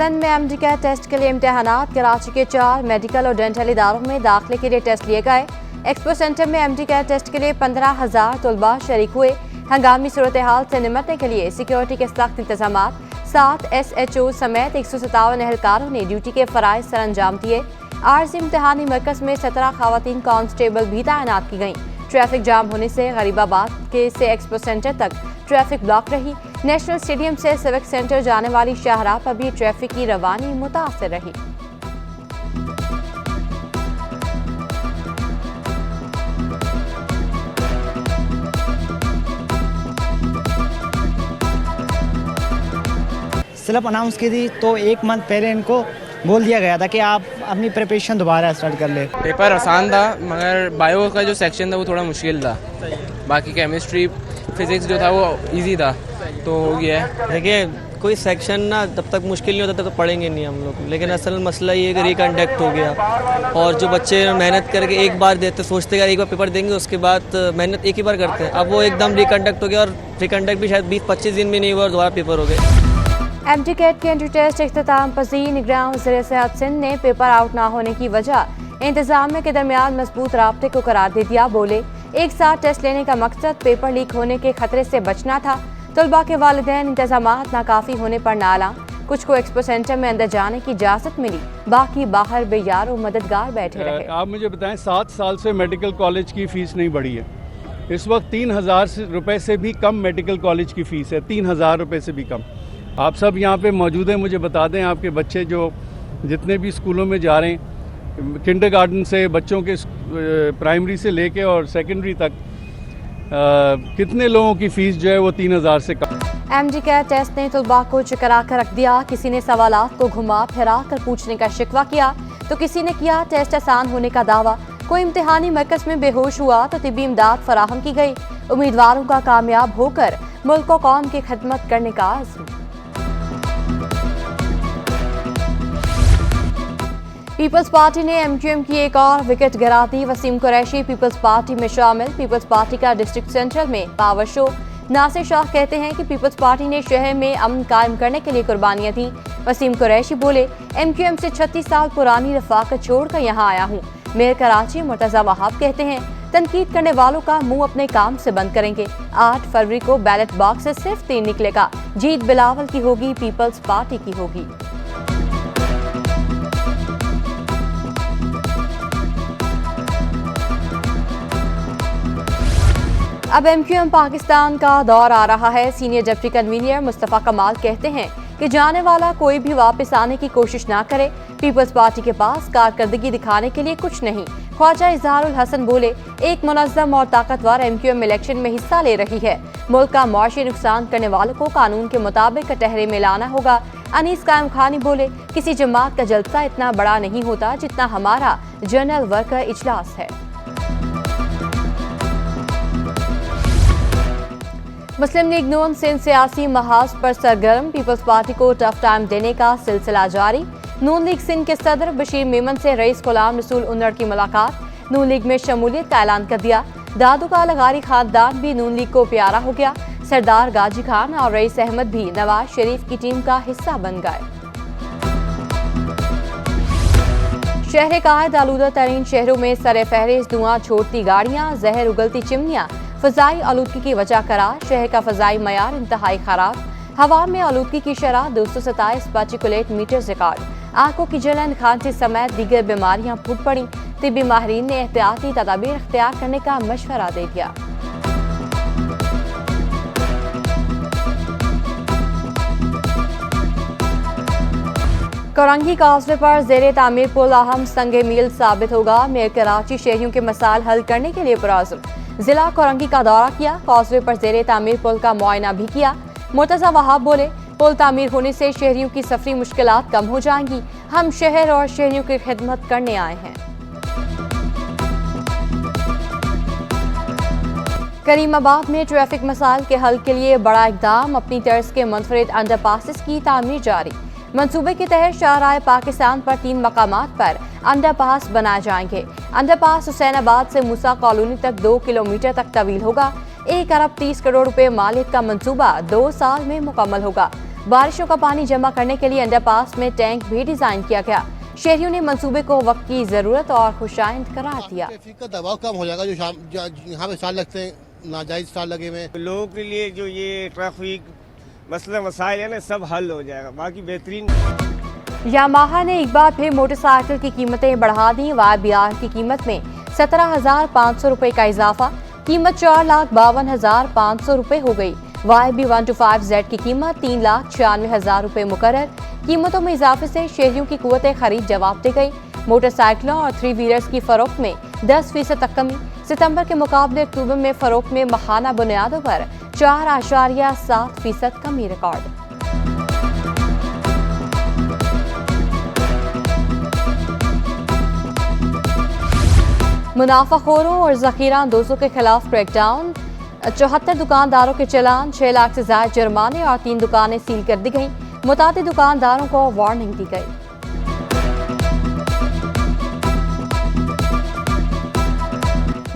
सिंध में MDCAT test के लिए इम्तिहानात। कराची के 4 मेडिकल और डेंटल इदारों में दाखिले के लिए टेस्ट लिए गए। एक्सपो सेंटर में एमडीकैट टेस्ट के लिए 15,000 तलबा शरीक हुए। हंगामी सूरत हाल से निपटने के लिए सिक्योरिटी के सख्त इंतजाम। 7 SHO समेत 157 एहलकारों ने ड्यूटी के फराइज सर अंजाम दिए। आरजी इम्तिहानी मरकज में 17 खवातीन कांस्टेबल भी तैनात की गईं। ट्रैफिक जाम होने से गरीबाबाद से एक्सपो सेंटर तक ट्रैफिक ब्लॉक रही। नेशनल स्टेडियम से सिविक सेंटर जाने वाली शाहराह पर भी ट्रैफिक की रवानी मुतासर रही। स्लिप अनाउंस की थी तो 1 मंथ पहले इनको बोल दिया गया था कि आप अपनी प्रिपरेशन दोबारा स्टार्ट कर ले। पेपर आसान था मगर बायो का जो सेक्शन था वो थोड़ा मुश्किल था। बाकी केमिस्ट्री फिजिक्स जो था वो इजी था तो हो गया है। देखिए कोई सेक्शन ना तब तक मुश्किल नहीं होता तब तक पढ़ेंगे नहीं हम लोग, लेकिन असल मसला ये है कि रिकंडक्ट हो गया और जो बच्चे मेहनत करके एक बार देते सोचते हैं एक बार पेपर देंगे उसके बाद मेहनत एक ही बार करते हैं, अब वो एकदम रिकंडक्ट हो गया और रिकंडक्ट भी शायद 20-25 दिन में नहीं हुआ और दोबारा पेपर हो गए। एमडीकैट के एंट्री टेस्ट इख्तिताम पजीर निगरान वज़ीर सेहत सिंध ने पेपर आउट ना होने की वजह इंतजामिया के दरमियान मजबूत राब्ते को करार दे दिया। बोले एक साथ टेस्ट लेने का मकसद पेपर लीक होने के खतरे से बचना था। तलबा के वालिदैन इंतजामात नाकाफी होने पर नाला। कुछ को एक्सपो सेंटर में अंदर जाने की इजाजत मिली, बाकी बाहर बेयार और मददगार बैठे रहे। आप मुझे बताएं 7 साल से मेडिकल कॉलेज की फ़ीस नहीं बढ़ी है। इस वक्त 3,000 रुपये से भी कम मेडिकल कॉलेज की फ़ीस है, 3,000 रुपये से भी कम। आप सब यहाँ पे मौजूद हैं, मुझे बता दें आपके बच्चे जो जितने भी स्कूलों में जा रहे हैं, किंडरगार्टन से बच्चों के प्राइमरी से लेके और सेकेंडरी तक कितने लोगों की फ़ीस जो है वो 3,000 से कम। एमडीकैट टेस्ट ने तलबा को चकरा कर रख दिया। किसी ने सवालात को घुमा फिरा कर पूछने का शिकवा किया तो किसी ने किया टेस्ट आसान होने का दावा। कोई इम्तिहानी मरकज में बेहोश हुआ तो तिब्बी इमदाद फराहम की गई। उम्मीदवारों का कामयाब होकर मुल्क और कौम की खिदमत करने का आज़म। पीपल्स पार्टी ने एमक्यूएम की एक और विकेट गिरा दी। वसीम कुरैशी पीपल्स पार्टी में शामिल। पीपल्स पार्टी का डिस्ट्रिक्ट सेंट्रल में पावर शो। नासिर शाह कहते हैं कि पीपल्स पार्टी ने शहर में अमन कायम करने के लिए कुर्बानियां दी। वसीम कुरैशी बोले एमक्यूएम से 36 साल पुरानी रफाकत छोड़कर यहाँ आया हूँ। मेयर कराची मुर्तजा वहाब कहते हैं तनकीद करने वालों का मुंह अपने काम से बंद करेंगे। 8 फरवरी को बैलेट बॉक्स से सिर्फ 3 निकलेगा। जीत बिलावल की होगी, पीपल्स पार्टी की होगी। अब एमक्यूएम पाकिस्तान का दौर आ रहा है। सीनियर डिप्टी कन्वीनर मुस्तफ़ा कमाल कहते हैं कि जाने वाला कोई भी वापस आने की कोशिश ना करे। पीपल्स पार्टी के पास कारकर्दगी दिखाने के लिए कुछ नहीं। ख्वाजा इजहारुल हसन बोले एक मुनज़्ज़म और ताकतवर एमक्यूएम इलेक्शन में हिस्सा ले रही है। मुल्क का मुआशी नुकसान करने वालों को कानून के मुताबिक कटहरे में लाना होगा। अनीस कायम खानी बोले किसी जमात का जलसा इतना बड़ा नहीं होता जितना हमारा जनरल वर्कर इजलास है। मुस्लिम लीग नून सिंध सियासी महाज पर सरगर्म। पीपल्स पार्टी को टफ टाइम देने का सिलसिला जारी। नून लीग सिंध के सदर बशीर मेमन से रईस गुलाम रसूल उन्नड़ की मुलाकात। नून लीग में शमूलियत का ऐलान कर दिया। दादू का लगारी खानदान भी नून लीग को प्यारा हो गया। सरदार गाजी खान और रईस अहमद भी नवाज शरीफ की टीम का हिस्सा बन गए। शहर कायद आलूदा तरीन शहरों में सरे फहरिस्त धुआं छोड़ती गाड़ियां, जहर उगलती चिमनियां फ़ज़ाई आलूदगी की वजह करार। शहर का फ़ज़ाई मयार इंतहाई ख़राब। हवा में आलूदगी की शरह 227 पार्टिकुलेट मीटर रिकॉर्ड। आंखों की जलन, खांसी समेत दीगर बीमारियां फूट पड़ी। तिब्बी माहिरीन ने एहतियाती तदाबीर इख्तियार करने का मशवरा दे दिया। कोरंगी काज़वे पर ज़ेरे तामीर पुल अहम संगे मील साबित होगा। मेयर कराची शहरियों के मसाइल हल करने के लिए पुरअज़्म। जिला कोरंगी का दौरा किया। काज़वे पर ज़ेरे तामीर पुल का मुआयना भी किया। मुर्तज़ा वहाब बोले पुल तामीर होने से शहरियों की सफरी मुश्किलात कम हो जाएंगी। हम शहर और शहरियों की खिदमत करने आए हैं। करीमाबाद में ट्रैफिक मसाइल के हल के लिए बड़ा इकदाम। अपनी तर्ज के मुनफरिद अंडरपासेस की तामीर जारी। मंसूबे के तहत शाहराह पाकिस्तान पर 3 मकामात पर अंडरपास बनाए जाएंगे। अंडरपास हुसैनाबाद से मूसा कॉलोनी तक 2 किलोमीटर तक तवील होगा। 1 अरब 30 करोड़ रुपए मालियत का मंसूबा 2 साल में मुकम्मल होगा। बारिशों का पानी जमा करने के लिए अंडरपास में टैंक भी डिजाइन किया गया। शहरियों ने मंसूबे को वक्त की जरूरत और खुशाइंद करार दिया। ट्रैफिक का दबाव कम हो जाएगा, जो यहाँ पे स्टाल लगते हैं, नाजायज स्टाल लगे हुए हैं। लोगों के लिए जो ये ट्रैफिक मसला मसाइल है ना, सब हल हो जाएगा। बाकी बेहतरीन। यामाहा ने एक बार फिर मोटरसाइकिल की कीमतें बढ़ा दी। YBR की कीमत में 17,500 रुपए का इजाफा, कीमत 4,52,500 रुपए हो गई। YB125Z की कीमत 3,96,000 रुपए मुकर्रर। कीमतों में इजाफे से शहरियों की कुव्वत खरीद जवाब दे गई। मोटरसाइकिलों और 3 व्हीलर्स की फरोख्त में 10% तक कमी। सितंबर के मुकाबले अक्टूबर में फरोख्त में माहाना बुनियादों पर 4.7% कमी रिकॉर्ड। मुनाफाखोरों और जखीरा अंदोजों के खिलाफ क्रैकडाउन। 74 दुकानदारों के चलान, 6 लाख से ज्यादा जुर्माने और 3 दुकानें सील कर दी गईं। मुतादिद दुकानदारों को वार्निंग दी गई।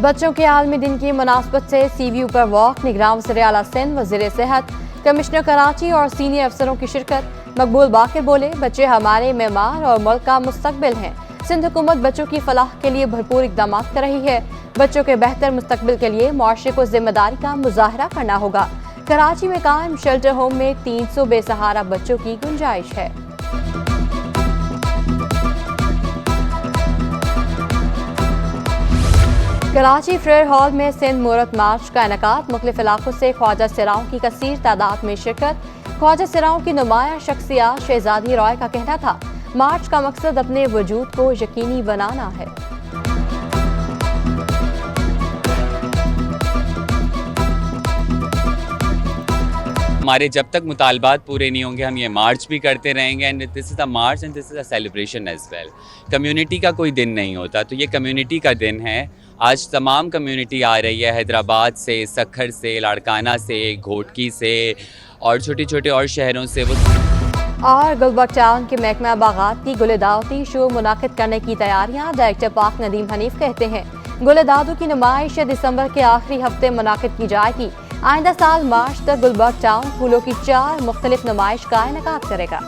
बच्चों के आलमी दिन की मुनासबत से CVU पर वॉक। निगरान वज़ीर आला सिंध, वज़ीर सेहत, कमिश्नर कराची और सीनियर अफसरों की शिरकत। मकबूल बाकिर बोले, बच्चे हमारे मेमार और मुल्क का मुस्तकबिल हैं। सिंध हुकूमत बच्चों की फलाह के लिए भरपूर इकदाम कर रही है। बच्चों के बेहतर मुस्तकबिल के लिए मुआशरे को जिम्मेदारी का मुजाहरा करना होगा। कराची में कायम शेल्टर होम में 300 बेसहारा बच्चों की गुंजाइश है। कराची फेयर हॉल में सिंध मुहूर्त मार्च का इनेकाद। मुख्तलिफ इलाकों से ख्वाजा सिराओं की कसीर तादाद में शिरकत। ख्वाजा सिराओं की नुमाया शख्सियत शहजादी रॉय का कहना था, मार्च का मकसद अपने वजूद को यकीनी बनाना है। हमारे जब तक मुतालबात पूरे नहीं होंगे हम ये मार्च भी करते रहेंगे। And this is a march and this is a celebration as well. Community का कोई दिन नहीं होता, तो ये कम्युनिटी का दिन है। आज तमाम कम्युनिटी आ रही है, हैदराबाद से, सखर से, लाड़काना से, घोटकी से और छोटे छोटे और शहरों से। वो और गुलबर्ग टाउन के महकमा बागात की गुलदावती शो मुनाकिद करने की तैयारियां। डायरेक्टर पाक नदीम हनीफ कहते हैं, गुलदादू की नुमाइश दिसंबर के आखिरी हफ्ते मुनाकिद की जाएगी। आइंदा साल मार्च तक गुलबर्ग टाउन फूलों की 4 मुख्तलिफ नुमाइश का इनेकाद करेगा।